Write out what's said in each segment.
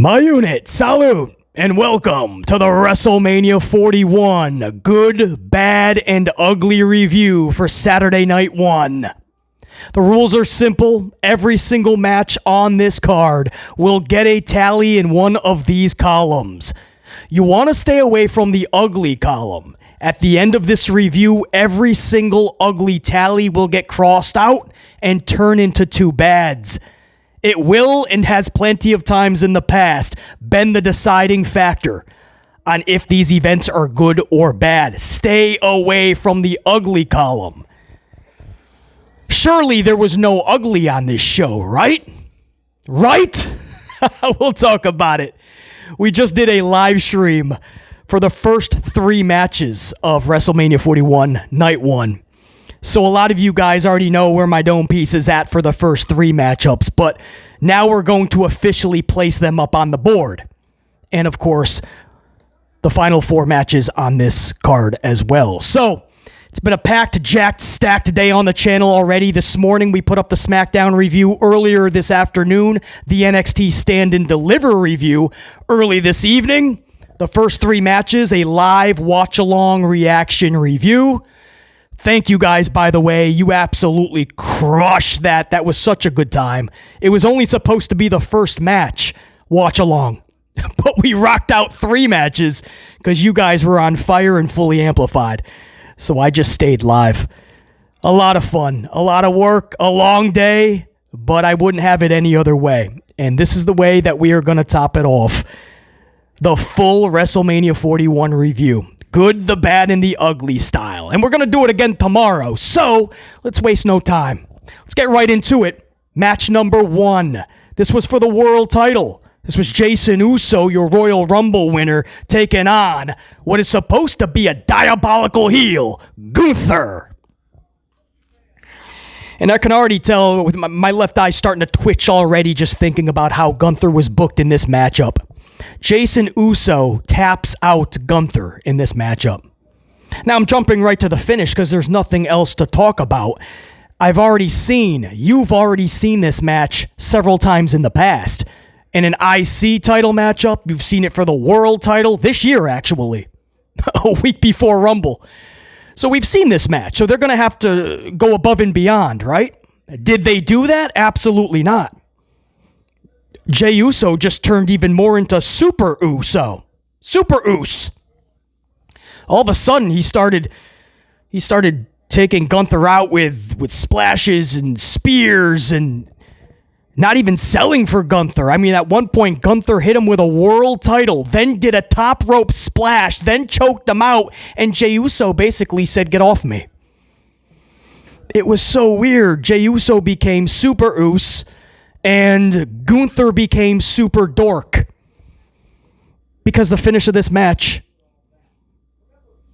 My unit, salute, and welcome to the WrestleMania 41 good, bad, and ugly review for Saturday Night 1. The rules are simple. Every single match on this card will get a tally in one of these columns. You want to stay away from the ugly column. At the end of this review, every single ugly tally will get crossed out and turn into two bads. It will, and has plenty of times in the past, been the deciding factor on if these events are good or bad. Stay away from the ugly column. Surely there was no ugly on this show, right? Right? We'll talk about it. We just did a live stream for the first three matches of WrestleMania 41 Night 1. So a lot of you guys already know where my dome piece is at for the first three matchups, but now we're going to officially place them up on the board. And of course, the final four matches on this card as well. So it's been a packed, jacked, stacked day on the channel already. This morning we put up the SmackDown review. Earlier this afternoon, the NXT Stand and Deliver review. Early this evening, the first three matches, a live watch-along reaction review. Thank you guys, by the way. You absolutely crushed that. That was such a good time. It was only supposed to be the first match watch along, but we rocked out three matches because you guys were on fire and fully amplified. So I just stayed live. A lot of fun, a lot of work, a long day, but I wouldn't have it any other way. And this is the way that we are going to top it off. The full WrestleMania 41 review. Good, the bad, and the ugly style. And we're going to do it again tomorrow. So let's waste no time. Let's get right into it. Match number 1. This was for the world title. This was Jason Uso, your Royal Rumble winner, taking on what is supposed to be a diabolical heel, Gunther. And I can already tell with my left eye starting to twitch already just thinking about how Gunther was booked in this matchup. Jason Uso taps out Gunther in this matchup. Now I'm jumping right to the finish because there's nothing else to talk about. You've already seen this match several times in the past. In an IC title matchup, you've seen it for the world title this year, actually, a week before Rumble. So we've seen this match, so they're going to have to go above and beyond, right? Did they do that? Absolutely not. Jay Uso just turned even more into Super Uso. Super Us. All of a sudden, he started taking Gunther out with splashes and spears and not even selling for Gunther. I mean, at one point, Gunther hit him with a world title, then did a top rope splash, then choked him out, and Jay Uso basically said, "Get off me." It was so weird. Jay Uso became Super Us, and Gunther became Super Dork. Because the finish of this match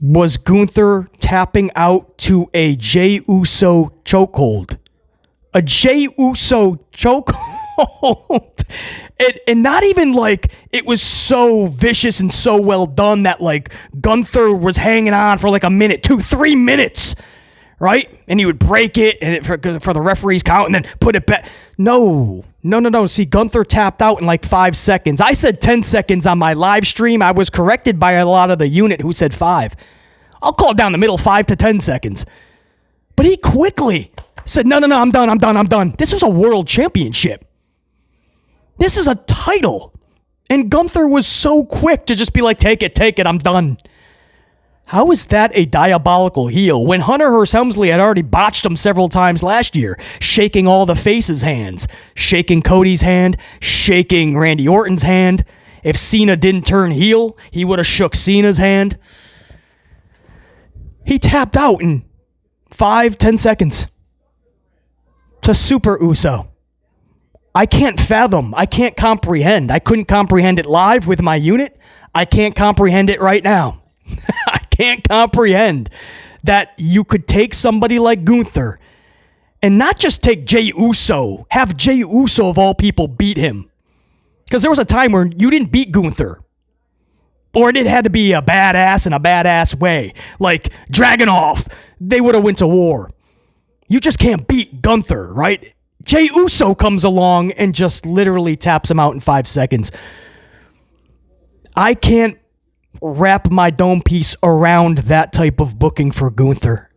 was Gunther tapping out to a Jay Uso chokehold. A Jay Uso chokehold. And not even like it was so vicious and so well done that like Gunther was hanging on for like a minute, 2-3 minutes. Right? And he would break it and for the referee's count and then put it back. No. See, Gunther tapped out in like 5 seconds. I said 10 seconds on my live stream. I was corrected by a lot of the unit who said 5. I'll call it down the middle, 5 to 10 seconds. But he quickly said, no, I'm done. This was a world championship. This is a title. And Gunther was so quick to just be like, take it, I'm done. How is that a diabolical heel when Hunter Hearst Helmsley had already botched him several times last year, shaking all the faces' hands, shaking Cody's hand, shaking Randy Orton's hand. If Cena didn't turn heel, he would have shook Cena's hand. He tapped out in 5-10 seconds to Super Uso. I can't fathom. I can't comprehend. I couldn't comprehend it live with my unit. I can't comprehend it right now. I can't comprehend that you could take somebody like Gunther and not just take Jay Uso, have Jay Uso of all people beat him. Because there was a time where you didn't beat Gunther. Or it had to be a badass in a badass way. Like Dragunov, they would have went to war. You just can't beat Gunther, right? Jay Uso comes along and just literally taps him out in 5 seconds. I can't wrap my dome piece around that type of booking for Gunther.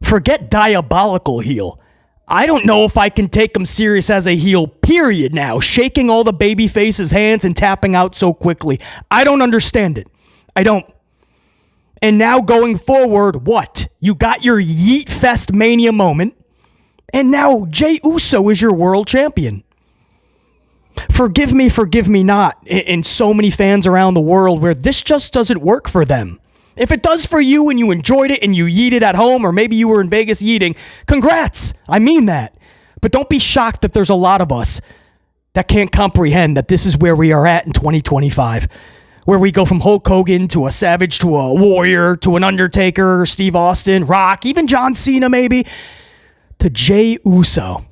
Forget diabolical heel. I don't know if I can take him serious as a heel, period now. Shaking all the babyface's hands and tapping out so quickly. I don't understand it. I don't. And now going forward, what? You got your Yeet Fest Mania moment, and now Jay Uso is your world champion. Forgive me not, and so many fans around the world where this just doesn't work for them. If it does for you and you enjoyed it and you yeeted at home, or maybe you were in Vegas yeeting, congrats. I mean that. But don't be shocked that there's a lot of us that can't comprehend that this is where we are at in 2025, where we go from Hulk Hogan to a Savage to a Warrior to an Undertaker, Steve Austin, Rock, even John Cena maybe, to Jay Uso.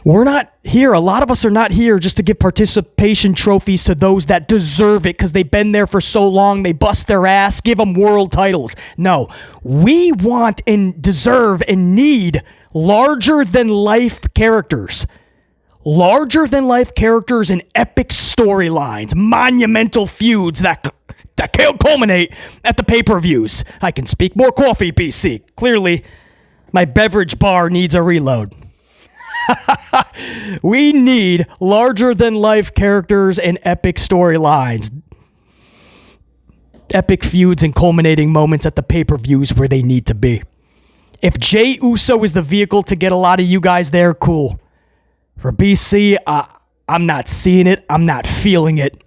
We're not here. A lot of us are not here just to give participation trophies to those that deserve it because they've been there for so long. They bust their ass, give them world titles. No, we want and deserve and need larger than life characters. Larger than life characters and epic storylines, monumental feuds that can't culminate at the pay-per-views. I can speak more coffee, PC. Clearly, my beverage bar needs a reload. We need larger-than-life characters and epic storylines. Epic feuds and culminating moments at the pay-per-views where they need to be. If Jay Uso is the vehicle to get a lot of you guys there, cool. For BC, I'm not seeing it. I'm not feeling it.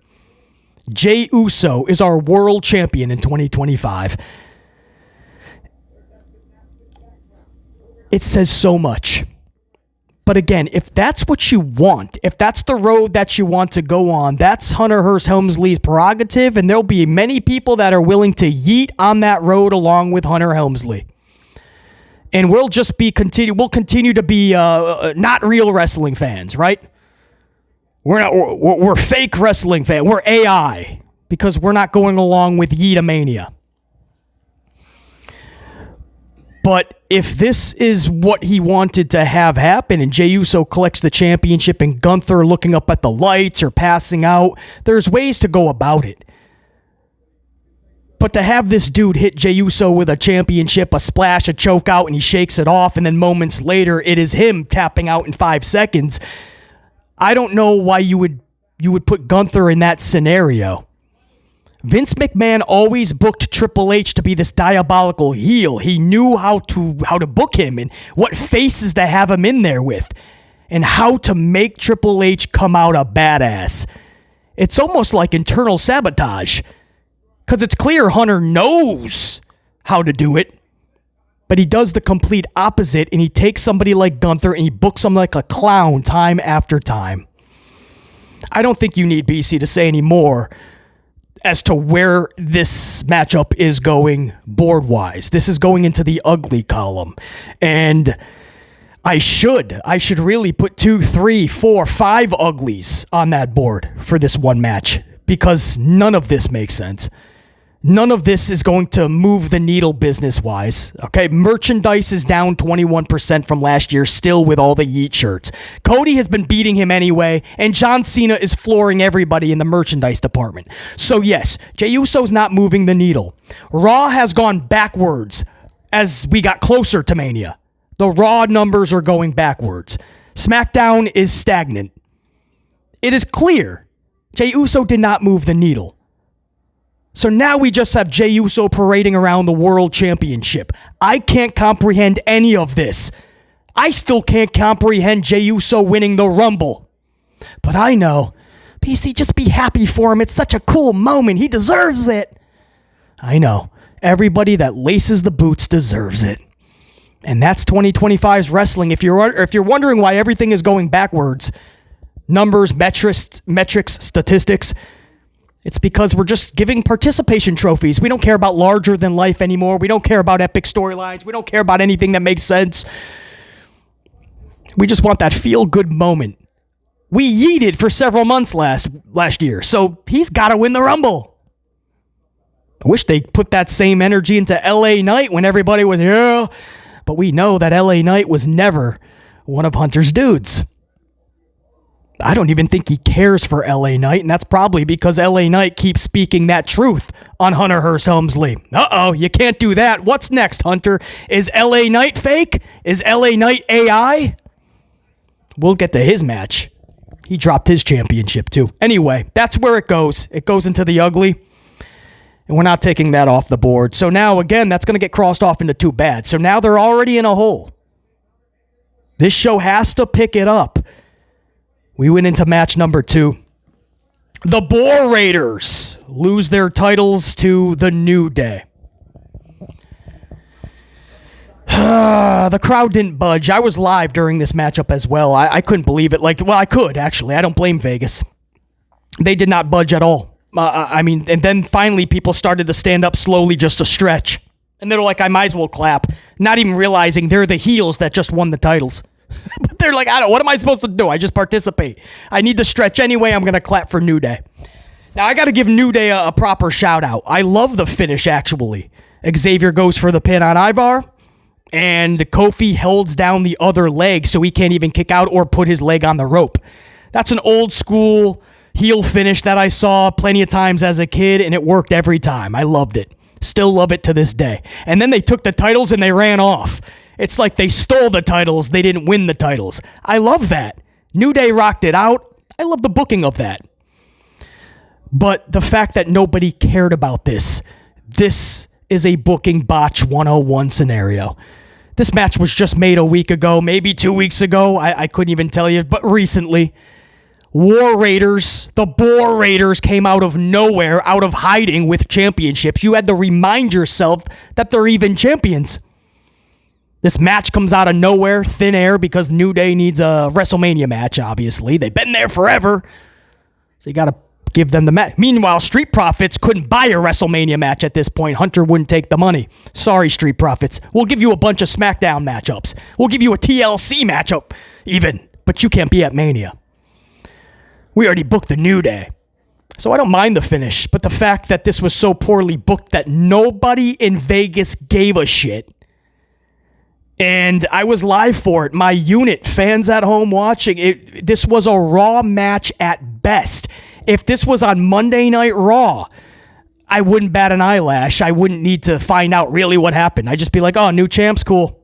Jay Uso is our world champion in 2025. It says so much. But again, if that's what you want, if that's the road that you want to go on, that's Hunter Hearst Helmsley's prerogative, and there'll be many people that are willing to yeet on that road along with Hunter Helmsley. And we'll continue to be not real wrestling fans, right? We're fake wrestling fans. We're AI because we're not going along with Yeetamania. But if this is what he wanted to have happen and Jey Uso collects the championship and Gunther looking up at the lights or passing out, there's ways to go about it. But to have this dude hit Jey Uso with a championship, a splash, a choke out, and he shakes it off, and then moments later it is him tapping out in 5 seconds, I don't know why you would put Gunther in that scenario. Vince McMahon always booked Triple H to be this diabolical heel. He knew how to book him and what faces to have him in there with and how to make Triple H come out a badass. It's almost like internal sabotage because it's clear Hunter knows how to do it, but he does the complete opposite, and he takes somebody like Gunther and he books him like a clown time after time. I don't think you need BC to say any more as to where this matchup is going board-wise. This is going into the ugly column. And I should really put 2, 3, 4, 5 uglies on that board for this one match because none of this makes sense. None of this is going to move the needle business-wise. Okay, merchandise is down 21% from last year, still with all the Yeet shirts. Cody has been beating him anyway, and John Cena is flooring everybody in the merchandise department. So yes, Jey Uso's not moving the needle. Raw has gone backwards as we got closer to Mania. The Raw numbers are going backwards. SmackDown is stagnant. It is clear Jey Uso did not move the needle. So now we just have Jey Uso parading around the world championship. I can't comprehend any of this. I still can't comprehend Jey Uso winning the Rumble. But I know, PC, just be happy for him. It's such a cool moment. He deserves it. I know. Everybody that laces the boots deserves it. And that's 2025's wrestling. If you're wondering why everything is going backwards, numbers, metrics, statistics, it's because we're just giving participation trophies. We don't care about larger than life anymore. We don't care about epic storylines. We don't care about anything that makes sense. We just want that feel-good moment. We yeeted for several months last year, so he's got to win the Rumble. I wish they put that same energy into LA Knight when everybody was, yeah, but we know that LA Knight was never one of Hunter's dudes. I don't even think he cares for LA Knight, and that's probably because LA Knight keeps speaking that truth on Hunter Hearst Helmsley. Uh-oh, you can't do that. What's next, Hunter? Is LA Knight fake? Is LA Knight AI? We'll get to his match. He dropped his championship, too. Anyway, that's where it goes. It goes into the ugly, and we're not taking that off the board. So now, again, that's going to get crossed off into too bad. So now they're already in a hole. This show has to pick it up. We went into match number 2. The Boar Raiders lose their titles to the New Day. The crowd didn't budge. I was live during this matchup as well. I couldn't believe it. I could, actually. I don't blame Vegas. They did not budge at all. And then finally people started to stand up slowly just to stretch. And they're like, I might as well clap. Not even realizing they're the heels that just won the titles. But they're like, what am I supposed to do? I just participate. I need to stretch anyway. I'm going to clap for New Day. Now, I got to give New Day a proper shout out. I love the finish, actually. Xavier goes for the pin on Ivar, and Kofi holds down the other leg so he can't even kick out or put his leg on the rope. That's an old school heel finish that I saw plenty of times as a kid, and it worked every time. I loved it. Still love it to this day. And then they took the titles and they ran off. It's like they stole the titles. They didn't win the titles. I love that. New Day rocked it out. I love the booking of that. But the fact that nobody cared about this is a booking botch 101 scenario. This match was just made a week ago, maybe 2 weeks ago. I couldn't even tell you, but recently. The Boar Raiders came out of nowhere, out of hiding with championships. You had to remind yourself that they're even champions. This match comes out of nowhere, thin air, because New Day needs a WrestleMania match, obviously. They've been there forever, so you got to give them the match. Meanwhile, Street Profits couldn't buy a WrestleMania match at this point. Hunter wouldn't take the money. Sorry, Street Profits. We'll give you a bunch of SmackDown matchups. We'll give you a TLC matchup, even, but you can't be at Mania. We already booked the New Day. So I don't mind the finish, but the fact that this was so poorly booked that nobody in Vegas gave a shit. And I was live for it. My unit, fans at home watching it, this was a Raw match at best. If this was on Monday Night Raw, I wouldn't bat an eyelash. I wouldn't need to find out really what happened. I'd just be like, oh, new champ's cool.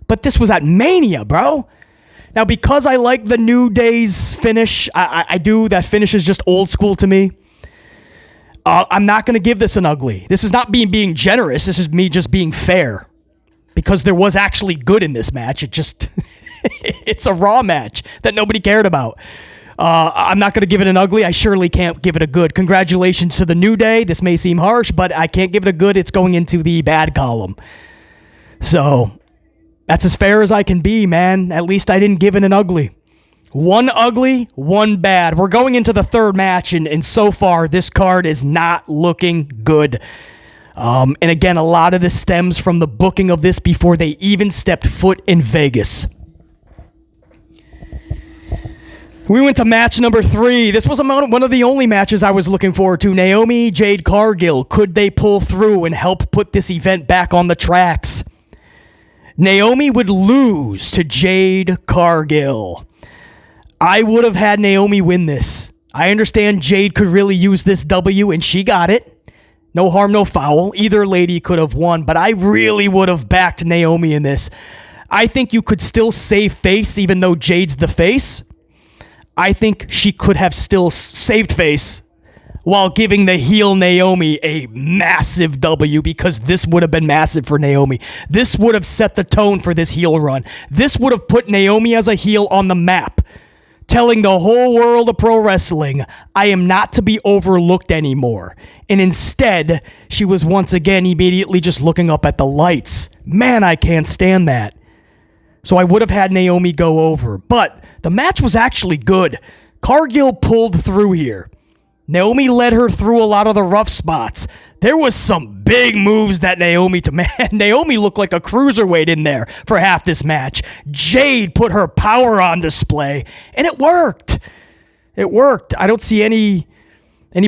But this was at Mania, bro. Now, because I like the New Day's finish, I do. That finish is just old school to me. I'm not going to give this an ugly. This is not being generous. This is me just being fair. Because there was actually good in this match. It's a Raw match that nobody cared about. I'm not going to give it an ugly. I surely can't give it a good. Congratulations to the New Day. This may seem harsh, but I can't give it a good. It's going into the bad column. So that's as fair as I can be, man. At least I didn't give it an ugly. One ugly, one bad. We're going into the third match, and so far, this card is not looking good. And again, a lot of this stems from the booking of this before they even stepped foot in Vegas. We went to match number 3. This was one of the only matches I was looking forward to. Naomi, Jade, Cargill. Could they pull through and help put this event back on the tracks? Naomi would lose to Jade Cargill. I would have had Naomi win this. I understand Jade could really use this W, and she got it. No harm, no foul. Either lady could have won, but I really would have backed Naomi in this. I think you could still save face, even though Jade's the face. I think she could have still saved face while giving the heel Naomi a massive W, because this would have been massive for Naomi. This would have set the tone for this heel run. This would have put Naomi as a heel on the map, telling the whole world of pro wrestling, I am not to be overlooked anymore. And instead, she was once again immediately just looking up at the lights. Man, I can't stand that. So I would have had Naomi go over. But the match was actually good. Cargill pulled through here. Naomi led her through a lot of the rough spots. There was some big moves that Naomi looked like a cruiserweight in there for half this match. Jade put her power on display, and it worked. It worked. I don't see any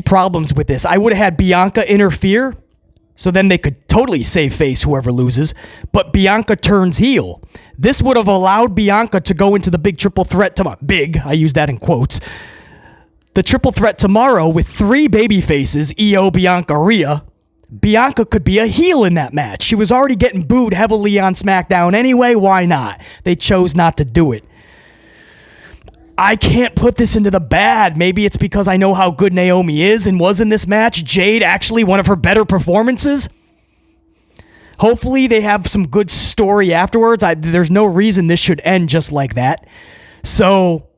problems with this. I would have had Bianca interfere So then they could totally save face whoever loses. But Bianca turns heel. This would have allowed Bianca to go into the big triple threat tomorrow. Big, I use that in quotes. The triple threat tomorrow with 3 baby faces, Io, Bianca, Rhea. Bianca could be a heel in that match. She was already getting booed heavily on SmackDown anyway. Why not? They chose not to do it. I can't put this into the bad. Maybe it's because I know how good Naomi is and was in this match. Jade, actually one of her better performances. Hopefully they have some good story afterwards. There's no reason this should end just like that. So,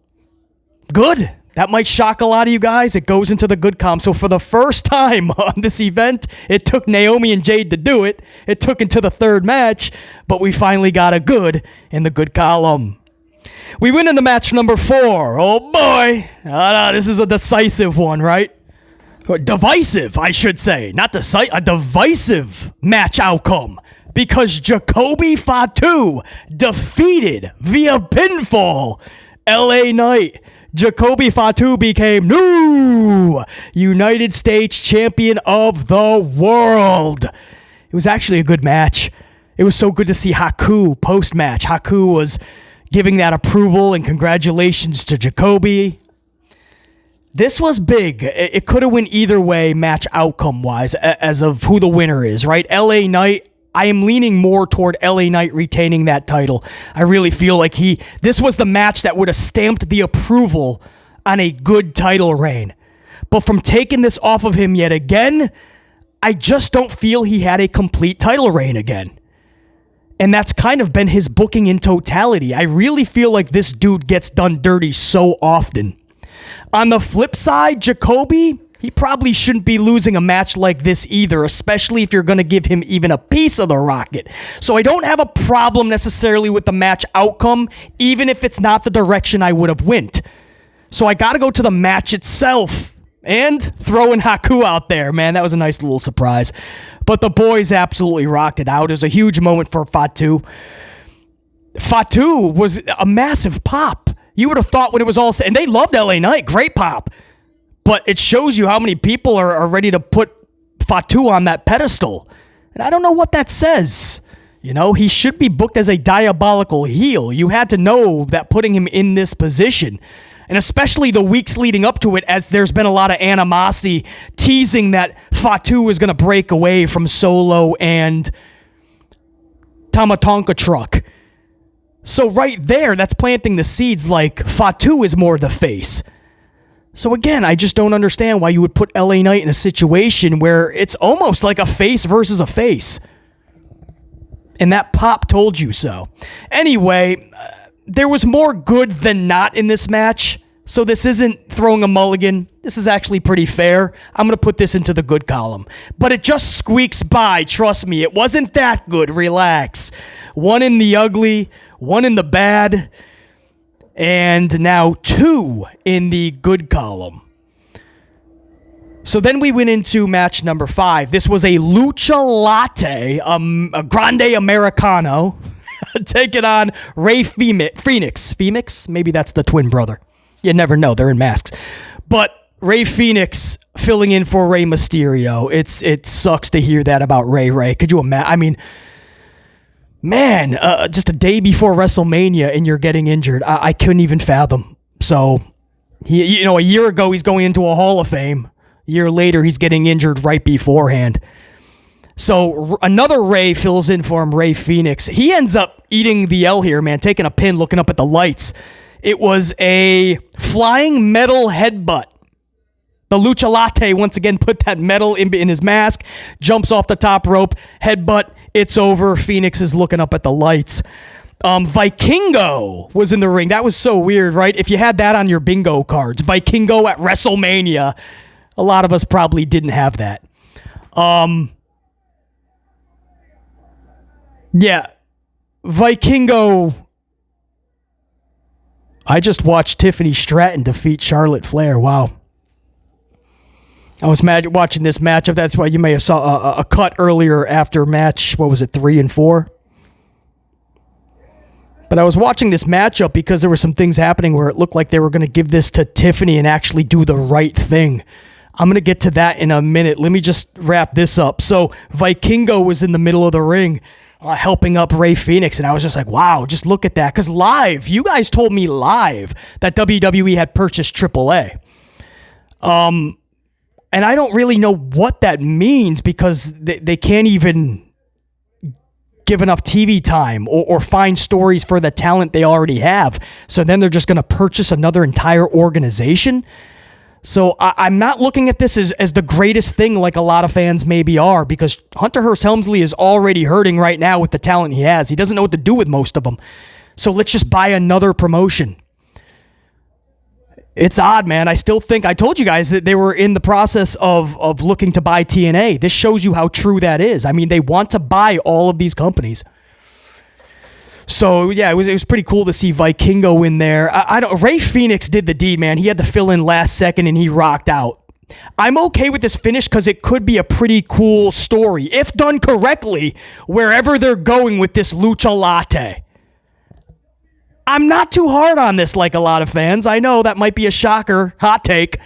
good. That might shock a lot of you guys. It goes into the good column. So for the first time on this event, it took Naomi and Jade to do it. It took into the 3rd match, but we finally got a good in the good column. We went into match number 4. Oh boy. This is a decisive one, right? Divisive, I should say. Not decisive, a divisive match outcome. Because Jacoby Fatu defeated via pinfall LA Knight. Jacoby Fatu became new United States champion of the world. It was actually a good match. It was so good to see Haku post-match. Haku was giving that approval and congratulations to Jacoby. This was big. It could have went either way match outcome-wise as of who the winner is, right? LA Knight, I am leaning more toward LA Knight retaining that title. I really feel like this was the match that would have stamped the approval on a good title reign. But from taking this off of him yet again, I just don't feel he had a complete title reign again. And that's kind of been his booking in totality. I really feel like this dude gets done dirty so often. On the flip side, Jacoby, he probably shouldn't be losing a match like this either, especially if you're going to give him even a piece of the rocket. So I don't have a problem necessarily with the match outcome, even if it's not the direction I would have went. So I got to go to the match itself. And throwing Haku out there, man, that was a nice little surprise. But the boys absolutely rocked it out. It was a huge moment for Fatu. Fatu was a massive pop. You would have thought when it was all said, and they loved LA Knight, great pop. But it shows you how many people are ready to put Fatu on that pedestal. And I don't know what that says. You know, he should be booked as a diabolical heel. You had to know that putting him in this position, and especially the weeks leading up to it, as there's been a lot of animosity teasing that Fatu is going to break away from Solo and Tamatonka Truck. So right there, that's planting the seeds like Fatu is more the face. So again, I just don't understand why you would put LA Knight in a situation where it's almost like a face versus a face. And that pop told you so. Anyway, there was more good than not in this match, so this isn't throwing a mulligan. This is actually pretty fair. I'm going to put this into the good column. But it just squeaks by, trust me. It wasn't that good, relax. One in the ugly, one in the bad, and now 2 in the good column. So then we went into match number 5. This was a Lucha Latte, a Grande Americano, taking on Rey Fenix. Fenix? Maybe that's the twin brother. You never know. They're in masks. But Rey Fenix filling in for Rey Mysterio. It sucks to hear that about Rey. Could you imagine? I mean, man, just a day before WrestleMania and you're getting injured. I couldn't even fathom. So, a year ago he's going into a Hall of Fame. A year later, he's getting injured right beforehand. So another Rey fills in for him, Rey Fenix. He ends up eating the L here, man, taking a pin, looking up at the lights. It was a flying metal headbutt. The Lucha Latte once again put that metal in his mask, jumps off the top rope, headbutt, it's over. Fenix is looking up at the lights. Vikingo was in the ring. That was so weird, right? If you had that on your bingo cards, Vikingo at WrestleMania, a lot of us probably didn't have that. Yeah, Vikingo. I just watched Tiffany Stratton defeat Charlotte Flair. Wow. I was watching this matchup. That's why you may have saw a cut earlier after match, 3 and 4? But I was watching this matchup because there were some things happening where it looked like they were going to give this to Tiffany and actually do the right thing. I'm going to get to that in a minute. Let me just wrap this up. So Vikingo was in the middle of the ring helping up Rey Fenix, and I was just like, wow, just look at that. Because live, you guys told me live that WWE had purchased AAA. And I don't really know what that means because they can't even give enough TV time or find stories for the talent they already have. So then they're just going to purchase another entire organization. So I'm not looking at this as the greatest thing like a lot of fans maybe are, because Hunter Hearst Helmsley is already hurting right now with the talent he has. He doesn't know what to do with most of them. So let's just buy another promotion. It's odd, man. I still think, I told you guys that they were in the process of looking to buy TNA. This shows you how true that is. I mean, they want to buy all of these companies. So, yeah, it was pretty cool to see Vikingo in there. Rey Fenix did the deed, man. He had to fill in last second, and he rocked out. I'm okay with this finish because it could be a pretty cool story, if done correctly, wherever they're going with this Lucha Libre. I'm not too hard on this like a lot of fans. I know that might be a shocker, hot take.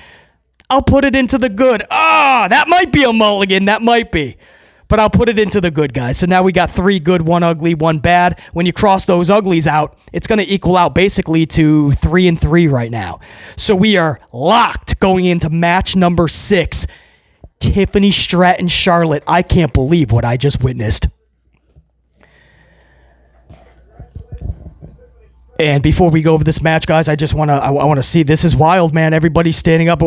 I'll put it into the good. That might be a mulligan. That might be. But I'll put it into the good, guys. So now we got 3 good, 1 ugly, 1 bad. When you cross those uglies out, it's going to equal out basically to 3-3 right now. So we are locked going into match number 6. Tiffany, Stratton, Charlotte. I can't believe what I just witnessed. And before we go over this match, guys, I want to see. This is wild, man. Everybody's standing up.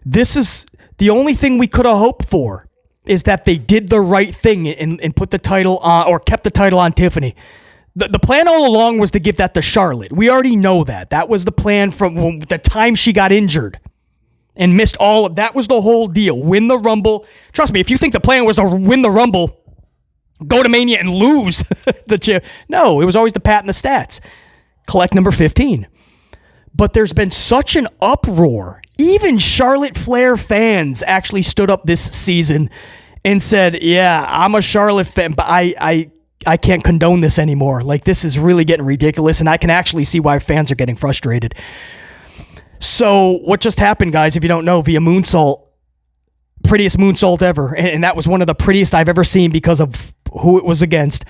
This is the only thing we could have hoped for, is that they did the right thing and put the title on, or kept the title on Tiffany. The plan all along was to give that to Charlotte. We already know that. That was the plan from the time she got injured and missed all of that. Was the whole deal. Win the Rumble. Trust me, if you think the plan was to win the Rumble, go to Mania and lose the chair. No, it was always the pat and the stats. Collect number 15. But there's been such an uproar. Even Charlotte Flair fans actually stood up this season and said, yeah, I'm a Charlotte fan, but I can't condone this anymore. Like, this is really getting ridiculous, and I can actually see why fans are getting frustrated. So what just happened, guys, if you don't know, via moonsault, prettiest moonsault ever, and that was one of the prettiest I've ever seen because of who it was against.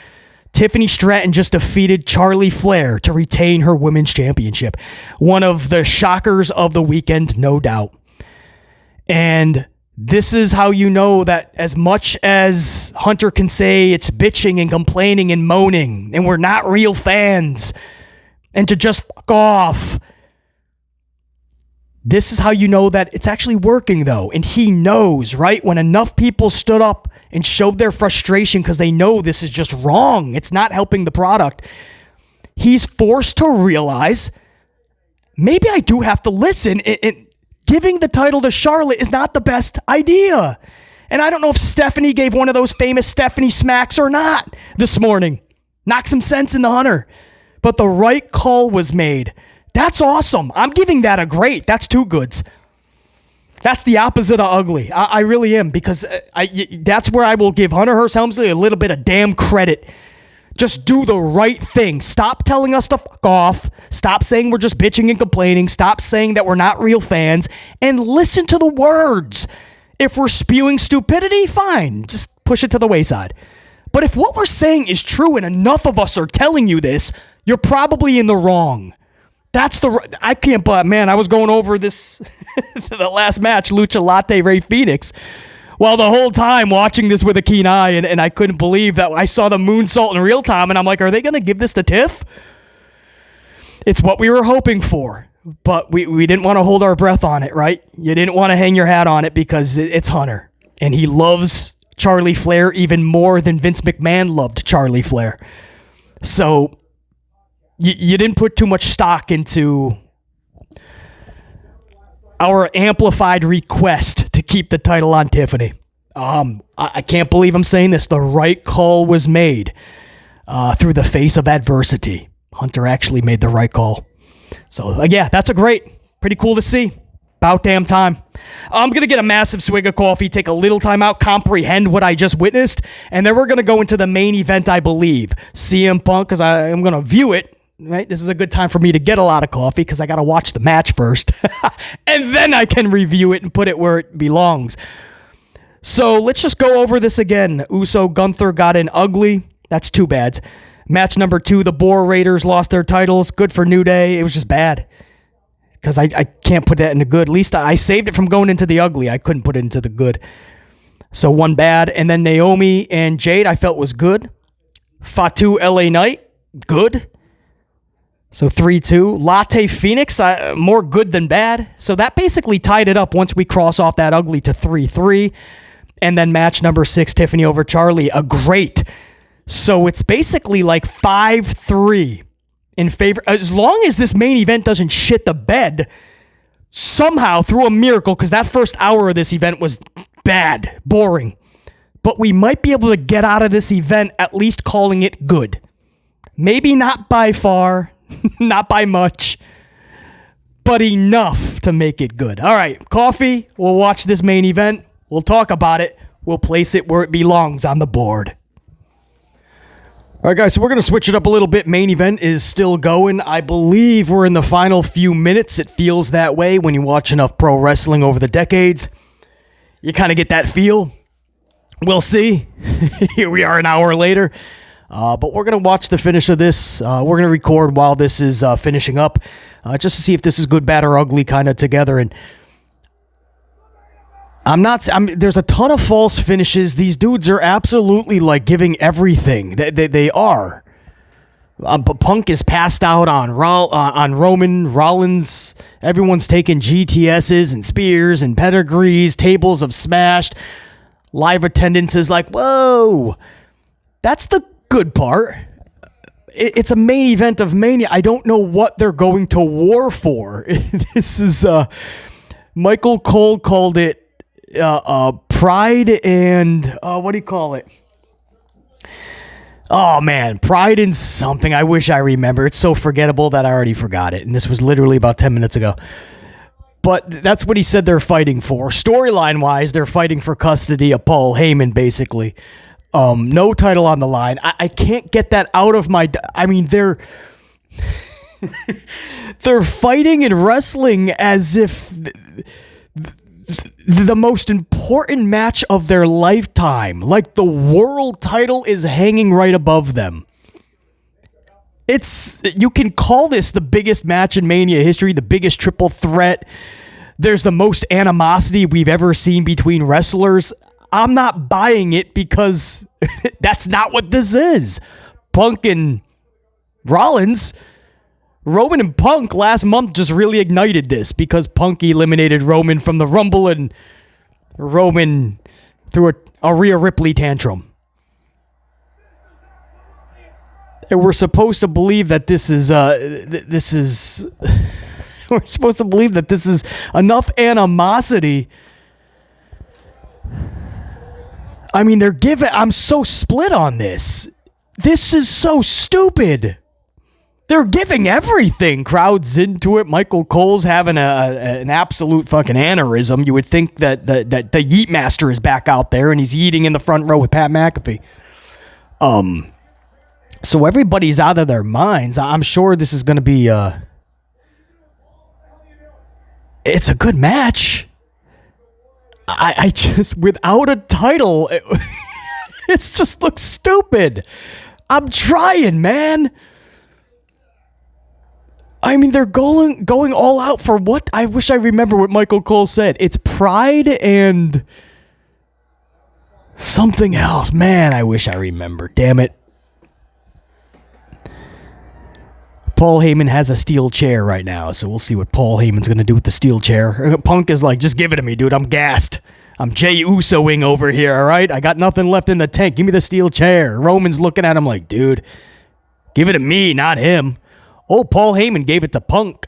Tiffany Stratton just defeated Charlie Flair to retain her women's championship. One of the shockers of the weekend, no doubt. And this is how you know that as much as Hunter can say it's bitching and complaining and moaning, and we're not real fans, and to just fuck off, this is how you know that it's actually working, though. And he knows, right? When enough people stood up and showed their frustration because they know this is just wrong, it's not helping the product, he's forced to realize, maybe I do have to listen, and giving the title to Charlotte is not the best idea. And I don't know if Stephanie gave one of those famous Stephanie smacks or not this morning. Knock some sense in the Hunter. But the right call was made. That's awesome. I'm giving that a great. That's 2 goods. That's the opposite of ugly. I really am, because that's where I will give Hunter Hearst Helmsley a little bit of damn credit. Just do the right thing. Stop telling us to fuck off. Stop saying we're just bitching and complaining. Stop saying that we're not real fans. And listen to the words. If we're spewing stupidity, fine. Just push it to the wayside. But if what we're saying is true and enough of us are telling you this, you're probably in the wrong. I can't, but man, I was going over this, the last match, Lucha Libre, Rey Fenix. Well, the whole time watching this with a keen eye, and I couldn't believe that I saw the moonsault in real time, and I'm like, are they going to give this to Tiff? It's what we were hoping for, but we didn't want to hold our breath on it, right? You didn't want to hang your hat on it because it's Hunter, and he loves Charlie Flair even more than Vince McMahon loved Charlie Flair. So you didn't put too much stock into our amplified request to keep the title on Tiffany. I can't believe I'm saying this. The right call was made through the face of adversity. Hunter actually made the right call. So, yeah, that's pretty cool to see. About damn time. I'm going to get a massive swig of coffee, take a little time out, comprehend what I just witnessed, and then we're going to go into the main event, I believe. CM Punk, because I'm going to view it. right? This is a good time for me to get a lot of coffee because I got to watch the match first. And then I can review it and put it where it belongs. So let's just go over this again. Uso, Gunther got in ugly. That's too bad. Match number 2, the Boar Raiders lost their titles. Good for New Day. It was just bad. Because I can't put that in the good. At least I saved it from going into the ugly. I couldn't put it into the good. So one bad. And then Naomi and Jade I felt was good. Fatu, LA Knight, good. So 3-2. Latte Fenix, more good than bad. So that basically tied it up once we cross off that ugly to 3-3. And then match number 6, Tiffany over Charlie, a great. So it's basically like 5-3 in favor. As long as this main event doesn't shit the bed, somehow through a miracle, because that first hour of this event was bad, boring. But we might be able to get out of this event at least calling it good. Maybe not by far, not by much, but enough to make it good. All right, coffee. We'll watch this main event. We'll talk about it. We'll place it where it belongs on the board. All right, guys, so we're going to switch it up a little bit. Main event is still going. I believe we're in the final few minutes. It feels that way when you watch enough pro wrestling over the decades. You kind of get that feel. We'll see. Here we are an hour later. But we're going to watch the finish of this. We're going to record while this is finishing up, just to see if this is good, bad, or ugly kind of together. And there's a ton of false finishes. These dudes are absolutely like giving everything. They are. Punk is passed out on Roman, Rollins. Everyone's taking GTSs and spears and pedigrees. Tables have smashed. Live attendance is like, whoa. That's the good part. It's a main event of Mania. I don't know what they're going to war for. This is Michael Cole called it pride and what do you call it? Oh man, pride in something. I wish I remember. It's so forgettable that I already forgot it. And this was literally about 10 minutes ago. But that's what he said they're fighting for. Storyline wise, they're fighting for custody of Paul Heyman, basically. No title on the line. I can't get that out of my... I mean, they're fighting and wrestling as if the most important match of their lifetime. Like the world title is hanging right above them. You can call this the biggest match in Mania history, the biggest triple threat. There's the most animosity we've ever seen between wrestlers. I'm not buying it because that's not what this is. Punk and Rollins, Roman and Punk last month just really ignited this because Punk eliminated Roman from the Rumble and Roman threw a Rhea Ripley tantrum. And we're supposed to believe that this is we're supposed to believe that this is enough animosity. I mean, I'm so split on this. This is so stupid. They're giving everything. Crowd's into it. Michael Cole's having an absolute fucking aneurysm. You would think that the Yeet Master is back out there and he's eating in the front row with Pat McAfee. So everybody's out of their minds. I'm sure this is going to be it's a good match. I just, without a title, it just looks stupid. I'm trying, man. I mean, they're going all out for what? I wish I remember what Michael Cole said. It's pride and something else. Man, I wish I remember. Damn it. Paul Heyman has a steel chair right now, so we'll see what Paul Heyman's going to do with the steel chair. Punk is like, just give it to me, dude. I'm gassed. I'm Jay Usoing over here, all right? I got nothing left in the tank. Give me the steel chair. Roman's looking at him like, dude, give it to me, not him. Oh, Paul Heyman gave it to Punk.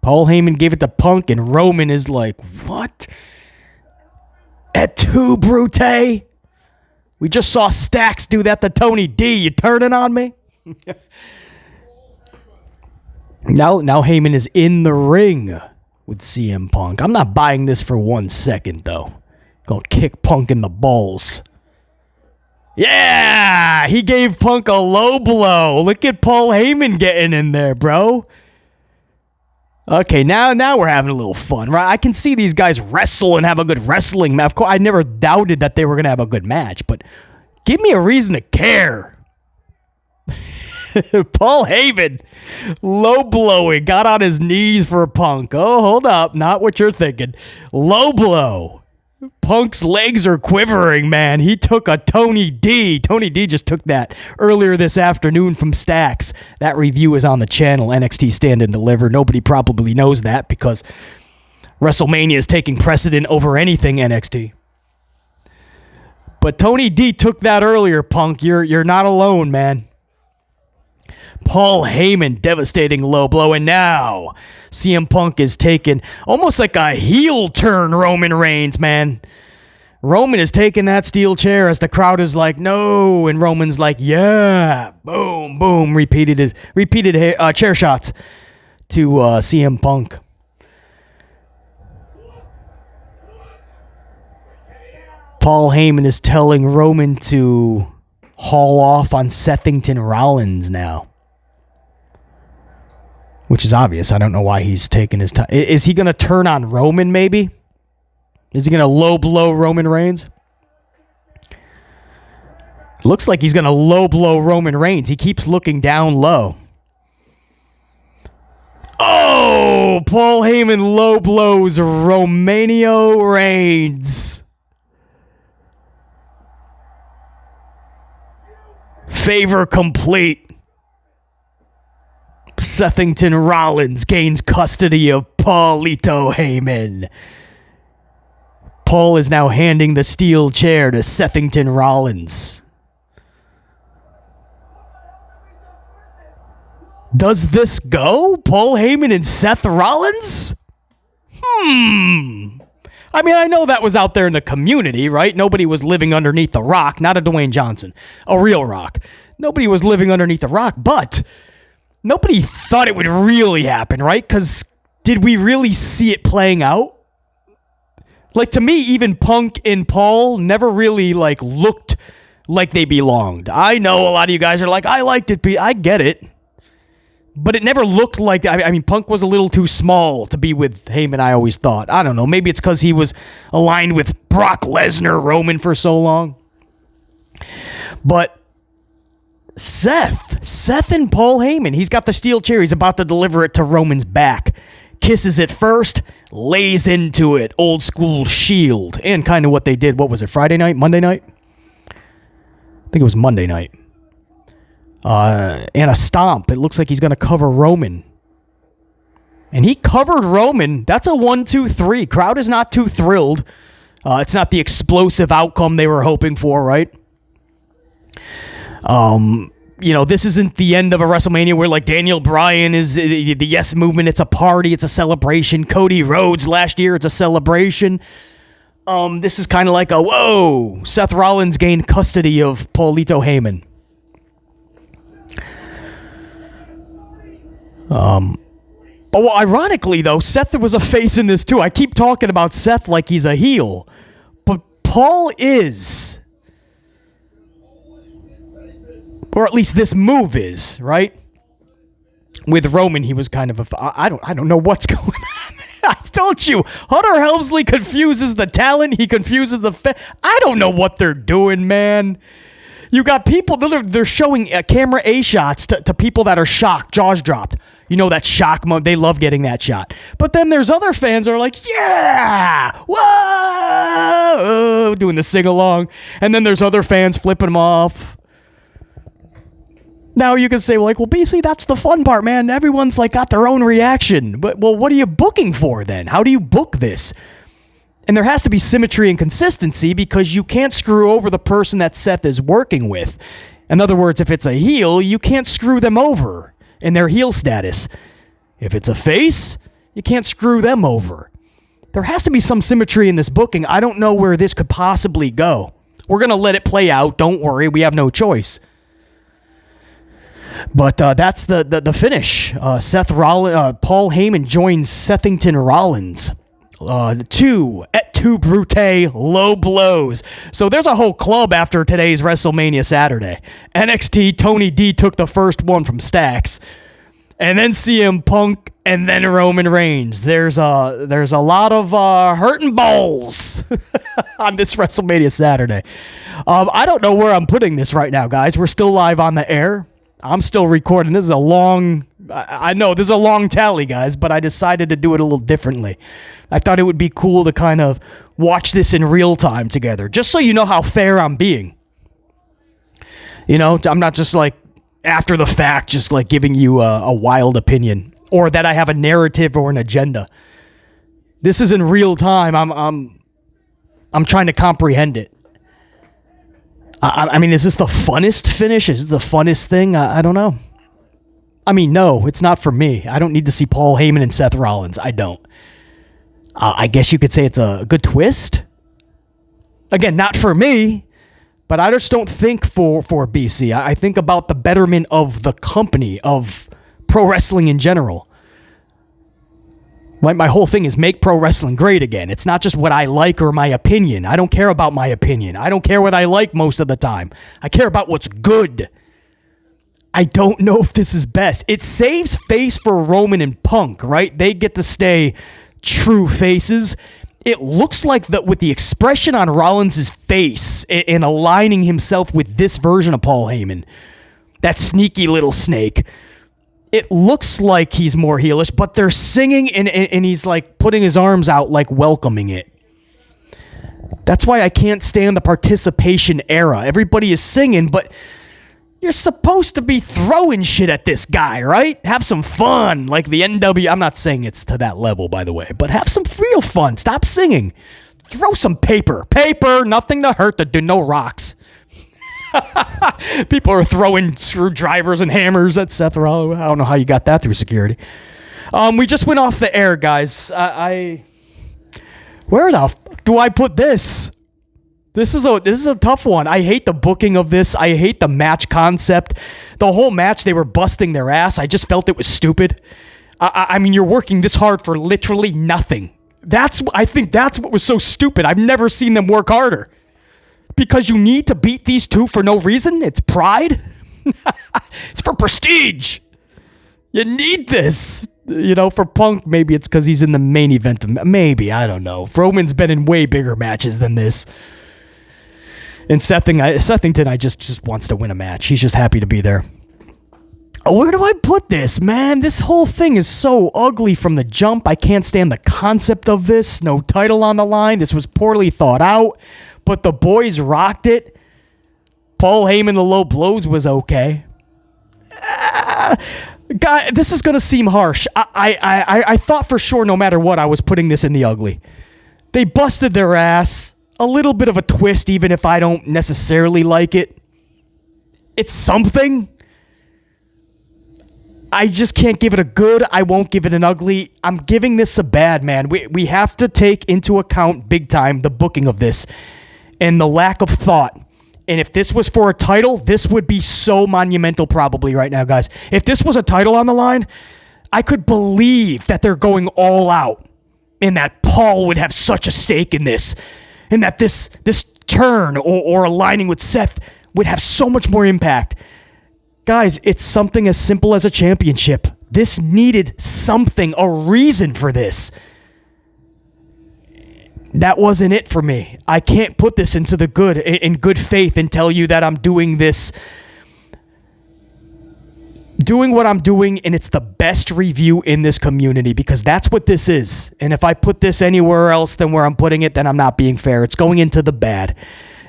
Paul Heyman gave it to Punk, and Roman is like, what? Et tu, Brute? We just saw Stax do that to Tony D. You turning on me? Now Heyman is in the ring with CM Punk. I'm not buying this for 1 second, though. Gonna kick Punk in the balls. Yeah, he gave Punk a low blow. Look at Paul Heyman getting in there, bro. Okay, now we're having a little fun, right? I can see these guys wrestle and have a good wrestling match. Of course, I never doubted that they were going to have a good match, but give me a reason to care. Paul Heyman, low blowing, got on his knees for Punk. Oh, hold up, not what you're thinking. Low blow. Punk's legs are quivering, man. He took a Tony D. Tony D just took that earlier this afternoon from Stax. That review is on the channel, NXT Stand and Deliver. Nobody probably knows that because WrestleMania is taking precedent over anything NXT. But Tony D took that earlier, Punk. You're not alone, man. Paul Heyman, devastating low blow, and now CM Punk is taking almost like a heel turn Roman Reigns, man. Roman is taking that steel chair as the crowd is like, no, and Roman's like, yeah, boom, boom, repeated chair shots to CM Punk. Paul Heyman is telling Roman to haul off on Sethington Rollins now. Which is obvious. I don't know why he's taking his time. Is he going to turn on Roman, maybe? Is he going to low blow Roman Reigns? Looks like he's going to low blow Roman Reigns. He keeps looking down low. Oh! Paul Heyman low blows Romano Reigns. Favor complete. Sethington Rollins gains custody of Paulito Heyman. Paul is now handing the steel chair to Sethington Rollins. Does this go? Paul Heyman and Seth Rollins? I mean, I know that was out there in the community, right? Nobody was living underneath the rock. Not a Dwayne Johnson. A real rock. Nobody was living underneath the rock, but nobody thought it would really happen, right? Because did we really see it playing out? Like, to me, even Punk and Paul never really, looked like they belonged. I know a lot of you guys are like, I liked it. I get it. But it never looked like that. I mean, Punk was a little too small to be with Heyman, I always thought. I don't know. Maybe it's because he was aligned with Brock Lesnar, Roman for so long. But Seth and Paul Heyman, he's got the steel chair. He's about to deliver it to Roman's back. Kisses it first, lays into it. Old school Shield. And kind of what they did. What was it, Friday night? Monday night? I think it was Monday night. And a stomp. It looks like he's going to cover Roman. And he covered Roman. That's a 1, 2, 3. Crowd is not too thrilled. It's not the explosive outcome they were hoping for, right? This isn't the end of a WrestleMania where Daniel Bryan is the Yes Movement. It's a party. It's a celebration. Cody Rhodes last year. It's a celebration. This is kind of like a, whoa, Seth Rollins gained custody of Paulito Heyman. But ironically, though, Seth was a face in this too. I keep talking about Seth like he's a heel, but Paul is, or at least this move is, right? With Roman, he was kind of I don't know what's going on. I told you, Hunter Helmsley confuses the talent. He confuses the I don't know what they're doing, man. You got people, they're showing camera A shots to people that are shocked, jaws dropped. You know, that shock mode. They love getting that shot. But then there's other fans that are like, yeah, whoa, doing the sing-along. And then there's other fans flipping them off. Now you can say, well, BC, that's the fun part, man. Everyone's got their own reaction. But, what are you booking for then? How do you book this? And there has to be symmetry and consistency because you can't screw over the person that Seth is working with. In other words, if it's a heel, you can't screw them over in their heel status. If it's a face, you can't screw them over. There has to be some symmetry in this booking. I don't know where this could possibly go. We're going to let it play out. Don't worry. We have no choice. But that's the finish. Paul Heyman joins Sethington Rollins. 2 at Fatu Brute low blows. So there's a whole club after today's WrestleMania Saturday. NXT, Tony D took the first one from Stax. And then CM Punk, and then Roman Reigns. There's a lot of hurting balls on this WrestleMania Saturday. I don't know where I'm putting this right now, guys. We're still live on the air. I'm still recording. This is a long... I know this is a long tally, guys, but I decided to do it a little differently. I thought it would be cool to kind of watch this in real time together, just so you know how fair I'm being. You know, I'm not just like after the fact, just like giving you a wild opinion or that I have a narrative or an agenda. This is in real time. I'm trying to comprehend it. I mean, is this the funnest finish? Is this the funnest thing? I don't know. I mean, no, it's not for me. I don't need to see Paul Heyman and Seth Rollins. I don't. I guess you could say it's a good twist. Again, not for me, but I just don't think for BC. I think about the betterment of the company, of pro wrestling in general. My whole thing is make pro wrestling great again. It's not just what I like or my opinion. I don't care about my opinion. I don't care what I like most of the time. I care about what's good. I don't know if this is best. It saves face for Roman and Punk, right? They get to stay true faces. It looks like that with the expression on Rollins' face and aligning himself with this version of Paul Heyman, that sneaky little snake, it looks like he's more heelish, but they're singing and he's like putting his arms out like welcoming it. That's why I can't stand the participation era. Everybody is singing, but you're supposed to be throwing shit at this guy, right? Have some fun, like the NW. I'm not saying it's to that level, by the way, but have some real fun. Stop singing. Throw some paper. Paper, nothing to hurt the dude. No rocks. People are throwing screwdrivers and hammers at Seth Rollins. I don't know how you got that through security. We just went off the air, guys. Where the fuck do I put this? This is a tough one. I hate the booking of this. I hate the match concept. The whole match, they were busting their ass. I just felt it was stupid. I mean, you're working this hard for literally nothing. I think that's what was so stupid. I've never seen them work harder. Because you need to beat these two for no reason? It's pride? It's for prestige. You need this. You know, for Punk, maybe it's because he's in the main event. Maybe, I don't know. Roman's been in way bigger matches than this. And Sethington, I just wants to win a match. He's just happy to be there. Where do I put this, man? This whole thing is so ugly from the jump. I can't stand the concept of this. No title on the line. This was poorly thought out, but the boys rocked it. Paul Heyman, the low blows was okay. God, this is going to seem harsh. I thought for sure no matter what, I was putting this in the ugly. They busted their ass. A little bit of a twist, even if I don't necessarily like it. It's something. I just can't give it a good. I won't give it an ugly. I'm giving this a bad, man. We have to take into account big time the booking of this and the lack of thought. And if this was for a title, this would be so monumental probably right now, guys. If this was a title on the line, I could believe that they're going all out and that Paul would have such a stake in this. And that this turn or aligning with Seth would have so much more impact. Guys, it's something as simple as a championship. This needed something, a reason for this. That wasn't it for me. I can't put this into the good, in good faith, and tell you that I'm doing this, doing what I'm doing, and it's the best review in this community, because that's what this is. And if I put this anywhere else than where I'm putting it, then I'm not being fair. It's going into the bad.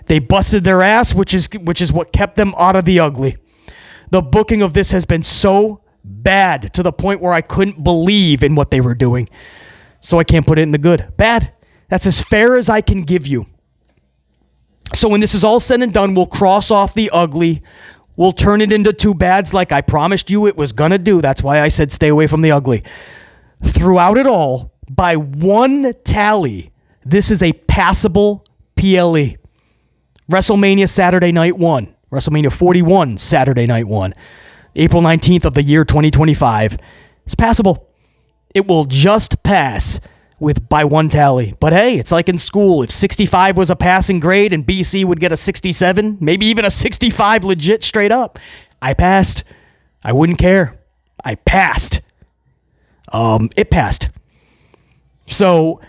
They busted their ass, which is what kept them out of the ugly. The booking of this has been so bad to the point where I couldn't believe in what they were doing. So I can't put it in the good. Bad. That's as fair as I can give you. So when this is all said and done, we'll cross off the ugly. We'll turn it into two bads like I promised you it was going to do. That's why I said stay away from the ugly. Throughout it all, by one tally, this is a passable PLE. WrestleMania Saturday Night 1. WrestleMania 41 Saturday Night 1. April 19th of the year 2025. It's passable. It will just pass by one tally. But hey, it's like in school. If 65 was a passing grade and BC would get a 67, maybe even a 65 legit straight up, I passed. I wouldn't care. I passed. It passed. So,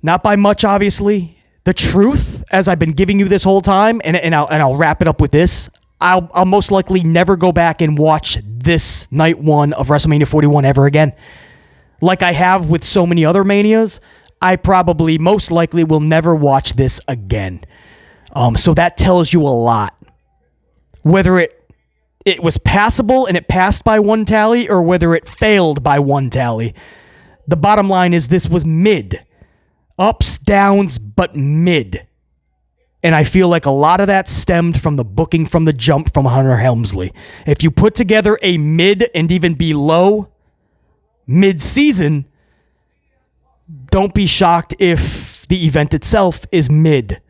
not by much, obviously. The truth, as I've been giving you this whole time, and I'll wrap it up with this, I'll most likely never go back and watch this night one of WrestleMania 41 ever again. Like I have with so many other Manias, I probably most likely will never watch this again. So that tells you a lot. Whether it was passable and it passed by one tally, or whether it failed by one tally. The bottom line is this was mid. Ups, downs, but mid. And I feel like a lot of that stemmed from the booking from the jump from Hunter Helmsley. If you put together a mid and even below mid-season, don't be shocked if the event itself is mid.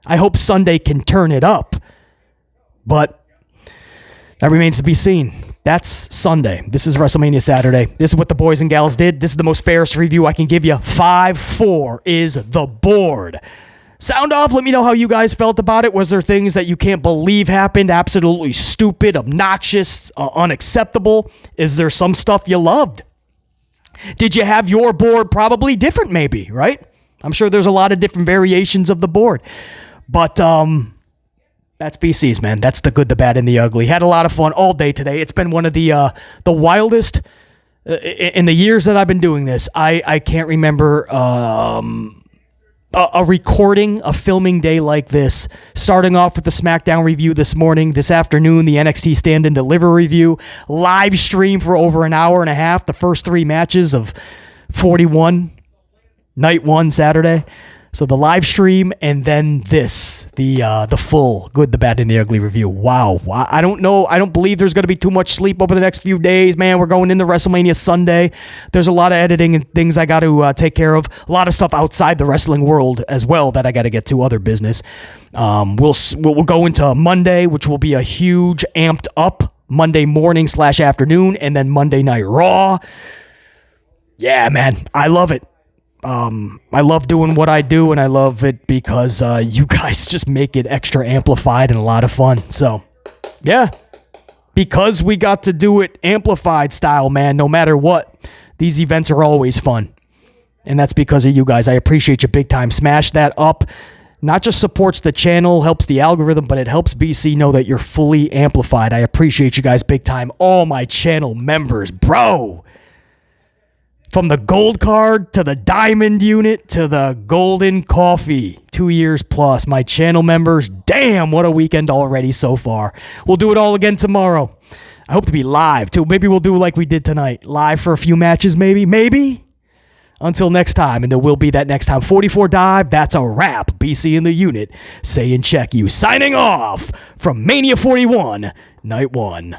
I hope Sunday can turn it up, but that remains to be seen. That's Sunday. This is WrestleMania Saturday. This is what the boys and gals did. This is the most fairest review I can give you. 5-4 is the board. Sound off. Let me know how you guys felt about it. Was there things that you can't believe happened? Absolutely stupid, obnoxious, unacceptable? Is there some stuff you loved? Did you have your board probably different maybe, right? I'm sure there's a lot of different variations of the board. But, that's BC's, man. That's the good, the bad, and the ugly. Had a lot of fun all day today. It's been one of the wildest in the years that I've been doing this. I can't remember a recording, a filming day like this. Starting off with the SmackDown review this morning, this afternoon, the NXT Stand and Deliver review, live stream for over an hour and a half, the first three matches of 41, night one, Saturday. So the live stream and then this, the full good, the bad, and the ugly review. Wow. I don't know. I don't believe there's going to be too much sleep over the next few days, man. We're going into WrestleMania Sunday. There's a lot of editing and things I got to take care of. A lot of stuff outside the wrestling world as well that I got to get to, other business. We'll go into Monday, which will be a huge amped up Monday morning / afternoon, and then Monday Night Raw. Yeah, man. I love it. I love doing what I do, and I love it because you guys just make it extra amplified and a lot of fun. So, yeah, because we got to do it amplified style, man, no matter what, these events are always fun. And that's because of you guys. I appreciate you big time. Smash that up. Not just supports the channel, helps the algorithm, but it helps BC know that you're fully amplified. I appreciate you guys big time. All my channel members, bro. From the gold card to the diamond unit to the golden coffee, 2 years plus. My channel members, damn, what a weekend already so far. We'll do it all again tomorrow. I hope to be live too. Maybe we'll do like we did tonight. Live for a few matches, maybe. Until next time, and there will be that next time. 44 Dive, that's a wrap. BC in the unit, saying check you. Signing off from Mania 41, Night 1.